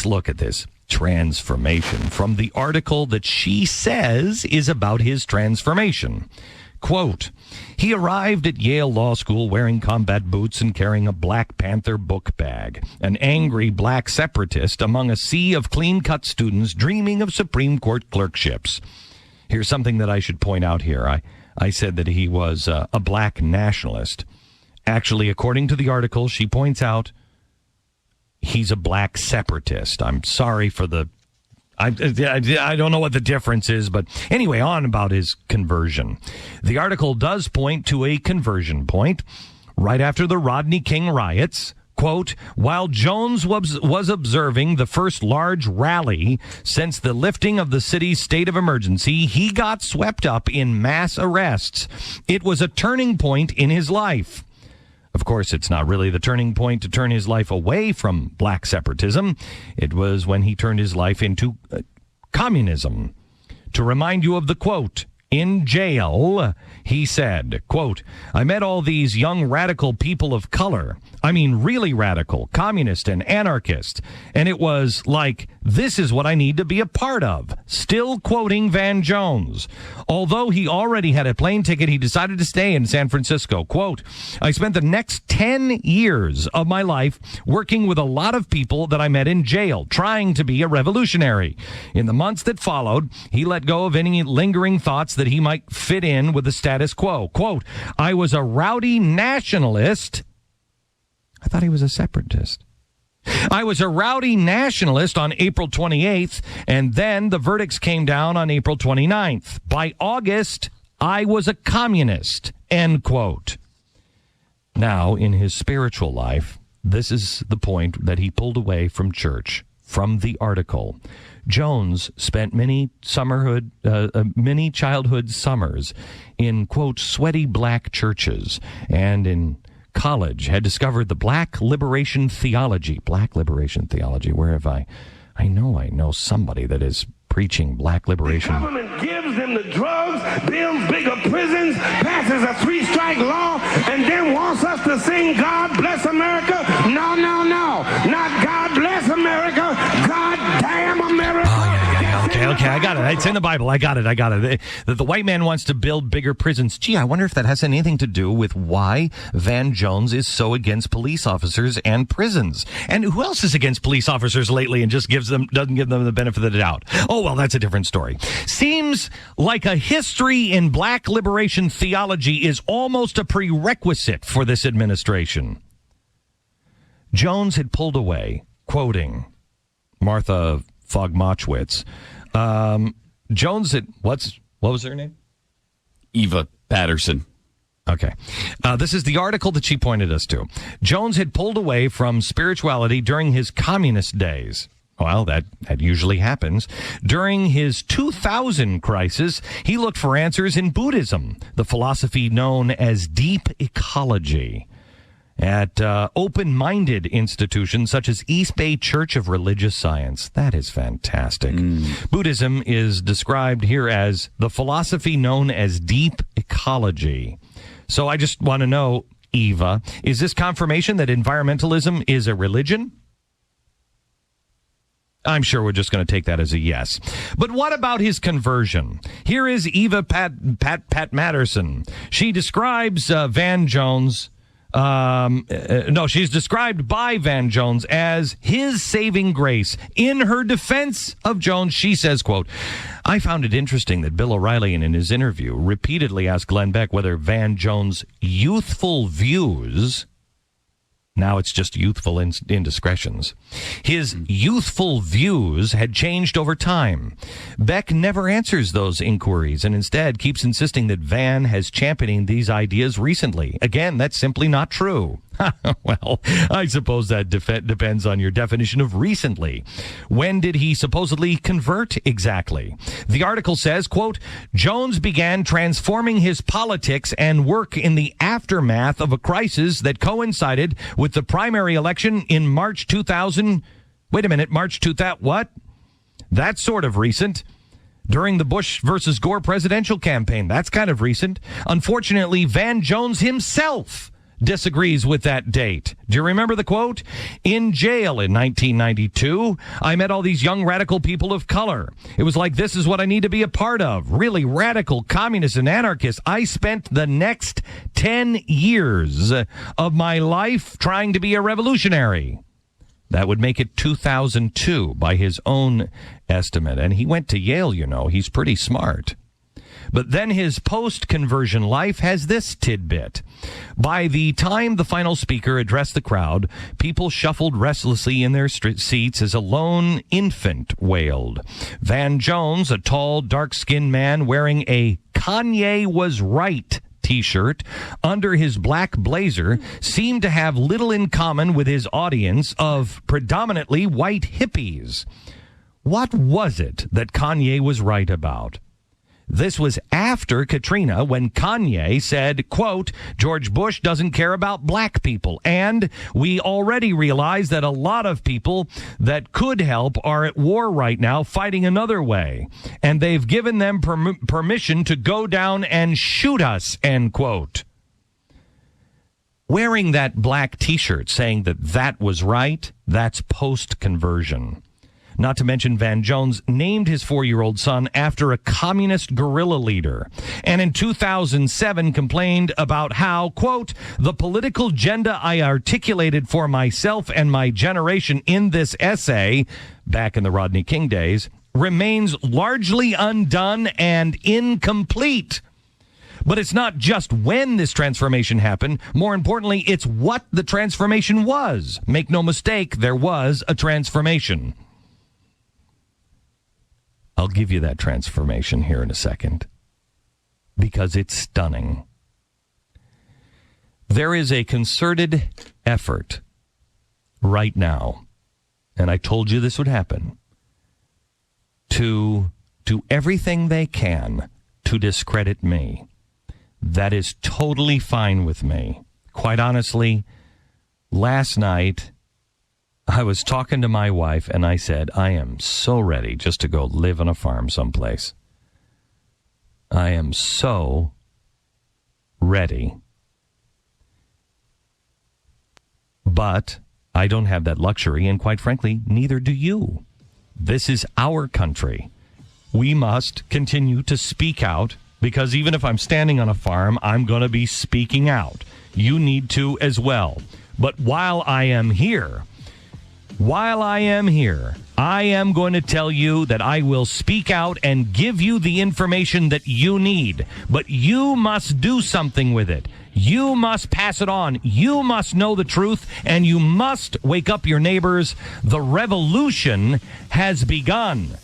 let's look at this transformation from the article that she says is about his transformation. Quote, he arrived at Yale Law School wearing combat boots and carrying a Black Panther book bag, an angry black separatist among a sea of clean-cut students dreaming of Supreme Court clerkships. Here's something that I should point out here. I said that he was a black nationalist. Actually, according to the article, she points out he's a black separatist. I'm sorry for the... I don't know what the difference is, but anyway, on about his conversion. The article does point to a conversion point right after the Rodney King riots. Quote, while Jones was observing the first large rally since the lifting of the city's state of emergency, he got swept up in mass arrests. It was a turning point in his life. Of course, it's not really the turning point to turn his life away from black separatism. It was when he turned his life into communism. To remind you of the quote, in jail, he said, quote, I met all these young radical people of color. I mean, really radical, communist and anarchist. And it was like, this is what I need to be a part of. Still quoting Van Jones. Although he already had a plane ticket, he decided to stay in San Francisco. Quote, I spent the next 10 years of my life working with a lot of people that I met in jail, trying to be a revolutionary. In the months that followed, he let go of any lingering thoughts that he might fit in with the status quo. Quote, I was a rowdy nationalist. I thought he was a separatist. I was a rowdy nationalist on April 28th, and then the verdicts came down on April 29th. By August, I was a communist, end quote. Now, in his spiritual life, this is the point that he pulled away from church, from the article. Jones spent many childhood summers in, quote, sweaty black churches, and in college had discovered the black liberation theology. Black liberation theology. Where have I know somebody that is preaching black liberation. The government gives them the drugs, builds bigger prisons, passes a 3-strike law, and then wants us to sing God Bless America. No. Not God Bless America. God damn America. Okay, I got it. It's in the Bible. I got it. The white man wants to build bigger prisons. Gee, I wonder if that has anything to do with why Van Jones is so against police officers and prisons. And who else is against police officers lately and just doesn't give them the benefit of the doubt? Oh, well, that's a different story. Seems like a history in black liberation theology is almost a prerequisite for this administration. Jones had pulled away, quoting Martha Fogmochwitz. Jones had, what was her name? Eva Patterson. Okay. This is the article that she pointed us to. Jones had pulled away from spirituality during his communist days. Well, that usually happens. During his 2000 crisis, he looked for answers in Buddhism, the philosophy known as deep ecology. At open-minded institutions such as East Bay Church of Religious Science. That is fantastic. Buddhism is described here as the philosophy known as deep ecology. So I just want to know, Eva, is this confirmation that environmentalism is a religion? I'm sure we're just going to take that as a yes. But what about his conversion? Here is Eva Pat Matterson. She describes Van Jones... she's described by Van Jones as his saving grace. In her defense of Jones, she says, quote, I found it interesting that Bill O'Reilly in his interview repeatedly asked Glenn Beck whether Van Jones' youthful views, now it's just youthful indiscretions, his youthful views had changed over time. Beck never answers those inquiries and instead keeps insisting that Van has championing these ideas recently. Again, that's simply not true. Well, I suppose that depends on your definition of recently. When did he supposedly convert exactly? The article says, quote, Jones began transforming his politics and work in the aftermath of a crisis that coincided with the primary election in March 2000. Wait a minute, March 2000, what? That's sort of recent. During the Bush versus Gore presidential campaign. That's kind of recent. Unfortunately, Van Jones himself disagrees with that date. Do you remember the quote? In jail in 1992, I met all these young radical people of color. It was like, this is what I need to be a part of. Really radical communists and anarchists. I spent the next 10 years of my life trying to be a revolutionary. That would make it 2002 by his own estimate. And he went to Yale, you know. He's pretty smart. But then his post-conversion life has this tidbit. By the time the final speaker addressed the crowd, people shuffled restlessly in their seats as a lone infant wailed. Van Jones, a tall, dark-skinned man wearing a Kanye was right T-shirt under his black blazer, seemed to have little in common with his audience of predominantly white hippies. What was it that Kanye was right about? This was after Katrina, when Kanye said, quote, George Bush doesn't care about black people. And we already realize that a lot of people that could help are at war right now fighting another way. And they've given them permission to go down and shoot us, end quote. Wearing that black T-shirt saying that that was right, that's post-conversion. Not to mention Van Jones named his 4-year-old son after a communist guerrilla leader. And in 2007 complained about how, quote, the political agenda I articulated for myself and my generation in this essay, back in the Rodney King days, remains largely undone and incomplete. But it's not just when this transformation happened. More importantly, it's what the transformation was. Make no mistake, there was a transformation. I'll give you that transformation here in a second, because it's stunning. There is a concerted effort right now, and I told you this would happen, to do everything they can to discredit me. That is totally fine with me. Quite honestly, last night, I was talking to my wife, and I said, I am so ready just to go live on a farm someplace. I am so ready. But I don't have that luxury, and quite frankly, neither do you. This is our country. We must continue to speak out, because even if I'm standing on a farm, I'm going to be speaking out. You need to as well. But while I am here, I am going to tell you that I will speak out and give you the information that you need. But you must do something with it. You must pass it on. You must know the truth, and you must wake up your neighbors. The revolution has begun.